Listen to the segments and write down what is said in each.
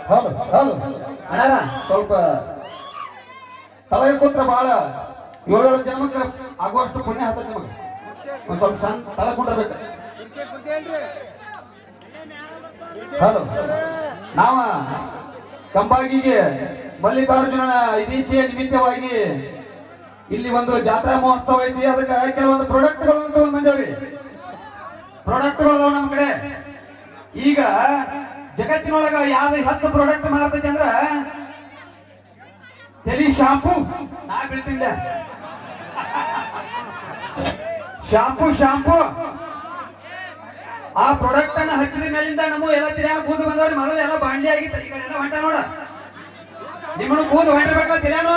ಹೌದು ಹೌದು ಅಣ್ಣ ಸ್ವಲ್ಪ ತಲೆಗೆ ಕೂತ್ರ ಬಹಳ 7 ಜನ್ಮಕ್ಕೆ ಆಗುವಷ್ಟು ಪುಣ್ಯ ಹತ್ತದ ನಿಮಗೆ ಒಂದ್ ಸ್ವಲ್ಪ ಚಂದ ತಲೆ ಕುಂಡಿರ್ಬೇಕು. ಹಲೋ ನಾವ ಕಂಬಾಗಿಗೆ ಮಲ್ಲಿಕಾರ್ಜುನನ ಇದೇಶಿಯ ನಿಮಿತ್ತವಾಗಿ ಇಲ್ಲಿ ಒಂದು ಜಾತ್ರಾ ಮಹೋತ್ಸವ ಐತಿ. ಅದಕ್ಕೆ ಕೆಲವೊಂದು ಪ್ರಾಡಕ್ಟ್ಗಳು ತಗೊಂಡ್ ಬಂದೇವ್ರಿ. ಪ್ರಾಡಕ್ಟ್ಗಳು ನಮ್ಮ ಕಡೆ ಈಗ ಜಗತ್ತಿನೊಳಗ ಯಾವ್ದು 10 ಪ್ರಾಡಕ್ಟ್ ಮಾರತೈತಿ ಅಂದ್ರ ತಲಿ ಶಾಂಪೂ ನಾ ಬೀಳ್ತಿಲ್ಲ ಶಾಂಪೂ ಆ ಪ್ರಾಡಕ್ಟ್ ಅನ್ನ ಹಚ್ಚಿದ ಮೇಲಿಂದ ನಮ್ಮ ಎಲ್ಲ ತಿರ್ಯಾನ ಕೂದು ಬಂದವ್ರಿ. ಮೊದಲು ಎಲ್ಲ ಬಾಂಡಿ ಆಗಿತ್ತು, ಈ ಕಡೆ ಎಲ್ಲ ಹೊಂಟ ನೋಡ ನಿಮ್ಮನ್ನು ಕೂದು ಹೊಂಟಿರ್ಬೇಕಲ್ಲ ತಿರ್ಯಾನು.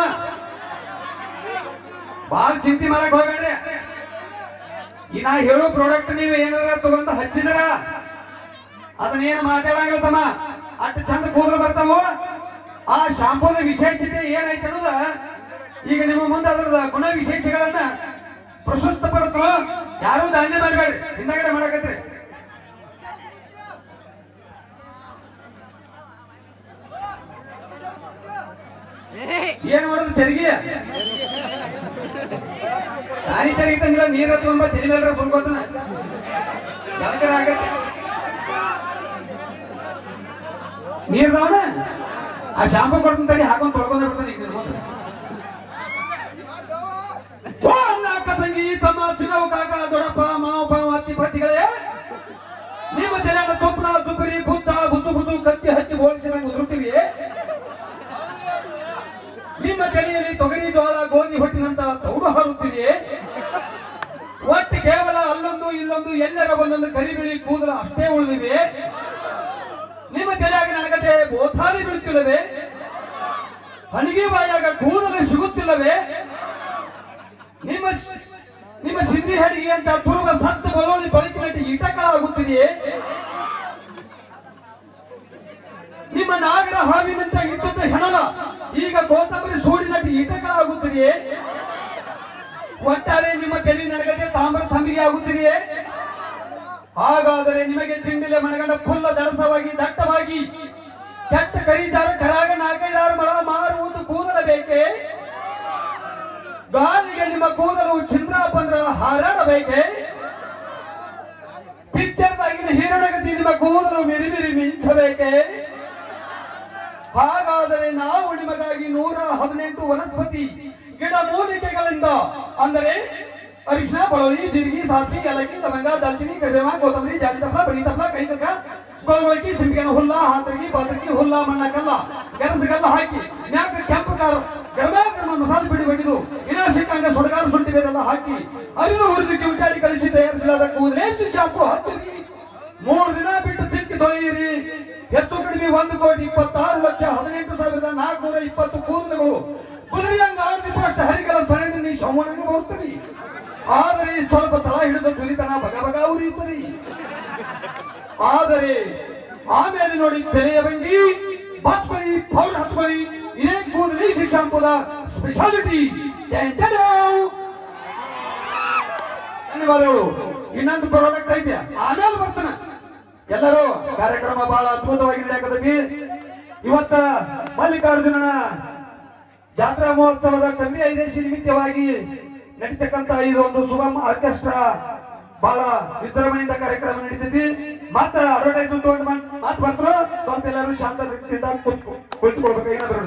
ಬಾಳ್ ಚಿಂತೆ ಮಾಡಕ್ ಹೋಗ್ಬೇಡ್ರಿ. ಈ ನಾ ಹೇಳೋ ಪ್ರಾಡಕ್ಟ್ ನೀವು ಏನಾರ ತಗೊಂಡ ಹಚ್ಚಿದ್ರ ಅದನ್ನೇನು ಮಾತಾಡಂಗಿಲ್ಲ ತಮ್ಮ, ಅಷ್ಟು ಚಂದ ಕೂದಲು ಬರ್ತಾವು. ಆ ಶಾಂಪೂದ ವಿಶೇಷತೆ ಏನೈತೆ ಅನ್ನೋದ ಈಗ ನಿಮ್ಮ ಮುಂದೆ ಅದರದ ಗುಣ ವಿಶೇಷಗಳನ್ನ ಪ್ರಶಸ್ತ ಪಡ್ತು. ಯಾರು ದಾನ್ಯ ಮಾಡಬೇಡ್ರಿ, ಹಿಂದಗಡೆ ಮಾಡಕತ್ರಿ. ಏನ್ ಮಾಡೋದು ತೆರಿಗೆ ನಾನಿ ತೆರಿಗೆ ತಂದಿಲ್ಲ, ನೀರ ತುಂಬ ತೆರಿ ಮೇಲೆ ಸುಲ್ಕೋತನ ಯಾಕರ ಆಗತ್ತೆ ನೀರ್ದವನ ಆ ಶಾಂಪು ಕೊಡ್ತಾನೆ ಹಾಕೊಂಡ್ ತೊಳ್ಕೊಂಡ್ ಬಿಡ್ತಾನೆ. ಈಗ ಮುಂದೆ ಅಕ್ಕ ತಂಗಿ ತಮ್ಮ ಚಿನ್ನವು ಕಾಕ ದೊಡ್ಡಪ್ಪ ಮಾವಪ್ಪ ಅತ್ತಿ ಪತ್ತಿಗಳೇ, ನಿಮ್ಮ ತಲೆಯಾದ ತುಪ್ಪನ ತುಪ್ಪರಿ ಬುಚ್ಚ ಬುಚ್ಚು ಬುಚ್ಚು ಕತ್ತಿ ಹಚ್ಚಿ ಹೋಲಿಸಿ ನಂಗೆ ಉದುರುತ್ತೀವಿ. ನಿಮ್ಮ ತಲೆಯಲ್ಲಿ ತೊಗರಿ ಜೋಳ ಗೋಧಿ ಹೊಟ್ಟಿನಂತ ತೌಡು ಹಾರುತ್ತಿದೆ. ಒಟ್ಟು ಕೇವಲ ಅಲ್ಲೊಂದು ಇಲ್ಲೊಂದು ಎಲ್ಲರ ಒಂದೊಂದು ಕರಿಬಿಳಿ ಕೂದಲ ಅಷ್ಟೇ ಉಳಿದಿವೆ. ನಿಮ್ಮ ತಲೆಯಾಗ ನನಗತೆ ಬೋಥಾರಿ ಬೀಳುತ್ತಿಲ್ಲವೇ? ಹಣಿಗೆ ಬಾಯಾಗ ಕೂದಲು ಸಿಗುತ್ತಿಲ್ಲವೇ? ನಿಮ್ಮ ಸಿಂಧಿ ಹಡಿಗೆ ಅಂತ ತುರುಗ ಸತ್ತು ಬಲೋಳಿ ಬಳಕಿನಟ್ಟು ಇಟಕಳ ಆಗುತ್ತಿದೆಯೇ? ನಿಮ್ಮ ನಾಗರ ಹಾವಿನಂತ ಇಟ್ಟದ್ದ ಹೆಣಲ ಈಗ ಕೋತಂಬರಿ ಸೂಡಿನಟ್ಟು ಇಟಕಳ ಆಗುತ್ತಿದೆಯೇ? ಒಟ್ಟಾರೆ ನಿಮ್ಮ ತಲೆ ನನಗತೆ ತಾಮ್ರ ತಂಬಿಗೆ ಆಗುತ್ತಿದೆಯೇ? ಹಾಗಾದರೆ ನಿಮಗೆ ತಿಂಡಿಲೆ ಮನಗಂಡ ಫುಲ್ಲ ದರಸವಾಗಿ ದಟ್ಟವಾಗಿ ಕೆಟ್ಟ ಕರಿಜಾರ ಕರಾಗ 4-5 ಮಳ ಮಾರುವುದು ಕೂದಲ ಬೇಕೆ? ಗಾಳಿಗೆ ನಿಮ್ಮ ಕೂದಲು ಚಂದ್ರ ಪಂದ್ರ ಹಾರಾಡಬೇಕೆ? ಪಿಕ್ಚರ್ದಾಗಿನ ಹೀರಣಗತಿ ನಿಮ್ಮ ಕೂದಲು ಮಿರಿಮಿರಿ ಮಿಂಚಬೇಕೆ? ಹಾಗಾದರೆ ನಾವು ನಿಮಗಾಗಿ 118 ವನಸ್ಪತಿ ಗಿಡ ಮೂಲಿಕೆಗಳಿಂದ ಅಂದರೆ ಅರಿಶಿನ, ಬೆಳ್ಳುಳ್ಳಿ, ಜೀರಿಗೆ, ಸಾಸಿವೆ, ಏಲಕ್ಕಿ, ಲವಂಗ, ದಾಲ್ಚಿನ್ನಿ, ಕರಿಬೇವ, ಕೊತ್ತಂಬರಿ, ಜಾಲಿ ತಪ್ಪಲ, ಬಡಿ ತಪ್ಪಲ, ಕೈ ಕಸ, ಗೊಳಗೊಳಕಿ, ಸಿಂಪಿಗೆನ ಹುಲ್ಲ, ಹಾತರಗಿ, ಪಾತರಗಿ, ಹುಲ್ಲ, ಮಣ್ಣ ಕಲ್ಲ, ಗೆರಸಗಲ್ಲ ಹಾಕಿ ಮ್ಯಾಕ ಕೆಂಪು ಕಾರ ಗರ್ಮ ಮಸಾಲೆ ಬಿಡಿ ಬಡಿದು ವಿನಾಶಕಾಂಗ ಸೊಡಗಾರ ಶುಂಠಿ ಬೇರೆಲ್ಲ ಹಾಕಿ ಅರಿದು ಹುರಿದಕ್ಕೆ ಉಚಾಡಿ ಕಲಿಸಿ ತಯಾರಿಸಲಾದ ಕೂದಲೇಶು ಶಾಂಪು ಹತ್ತಿರಿ. 3 ದಿನ ಬಿಟ್ಟು ತಿಕ್ಕಿ ತೊಳೆಯಿರಿ. ಹೆಚ್ಚು ಕಡಿಮೆ 1,26,18,420 ಕೂದಲುಗಳು ಕುದುರೆಯಂಗ ಆಡ್ತಿಪ್ಪಷ್ಟು ಹರಿಕಲ ಸರಣಿ ಶವನಂಗ ಬರುತ್ತದೆ. ಆದರೆ ಸ್ವಲ್ಪ ತಳ ಹಿಡಿದು ತುಲಿತನ ಬಗ ಬಗ ಉರಿಯುತ್ತದೆ. ಆದರೆ ಆಮೇಲೆ ನೋಡಿ ತೆರೆಯ ಬಂಡಿ ಬಾಚ್ಕೊಳ್ಳಿ, ಪೌಡರ್ ಹಚ್ಕೊಳ್ಳಿ. ಇದೇ ಕೂದಲಿ ಶಾಂಪೂದ ಸ್ಪೆಷಾಲಿಟಿ. ಧನ್ಯವಾದಗಳು. ಇನ್ನೊಂದು ಪ್ರಾಡಕ್ಟ್ ಐತೆ, ಆಮೇಲೆ ಬರ್ತಾನೆ. ಎಲ್ಲರೂ ಕಾರ್ಯಕ್ರಮ ಬಹಳ ಅದ್ಭುತವಾಗಿ ನಡೆಯಕತ್ತಿ. ಇವತ್ತ ಮಲ್ಲಿಕಾರ್ಜುನನ ಜಾತ್ರಾ ಮಹೋತ್ಸವದ ಕಮ್ಮಿ ಐದೇಶಿ ನಿಮಿತ್ತವಾಗಿ ನಡೀತಕ್ಕಂತ ಇದೊಂದು ಸುಗಮ ಆರ್ಕೆಸ್ಟ್ರಾ ಬಹಳ ವಿಜೃಂಭಣೆಯಿಂದ ಕಾರ್ಯಕ್ರಮ ನಡೀತೈತಿ. ಮತ್ತ ಅಡ್ವರ್ಟೈಸ್ಮೆಂಟ್ ಮಾತು ಬಂದ್ರು ಸ್ವಲ್ಪ ಎಲ್ಲರೂ ಶಾಂತ ಕುಳಿತುಕೊಳ್ಬೇಕು. ಏನಾದ್ರು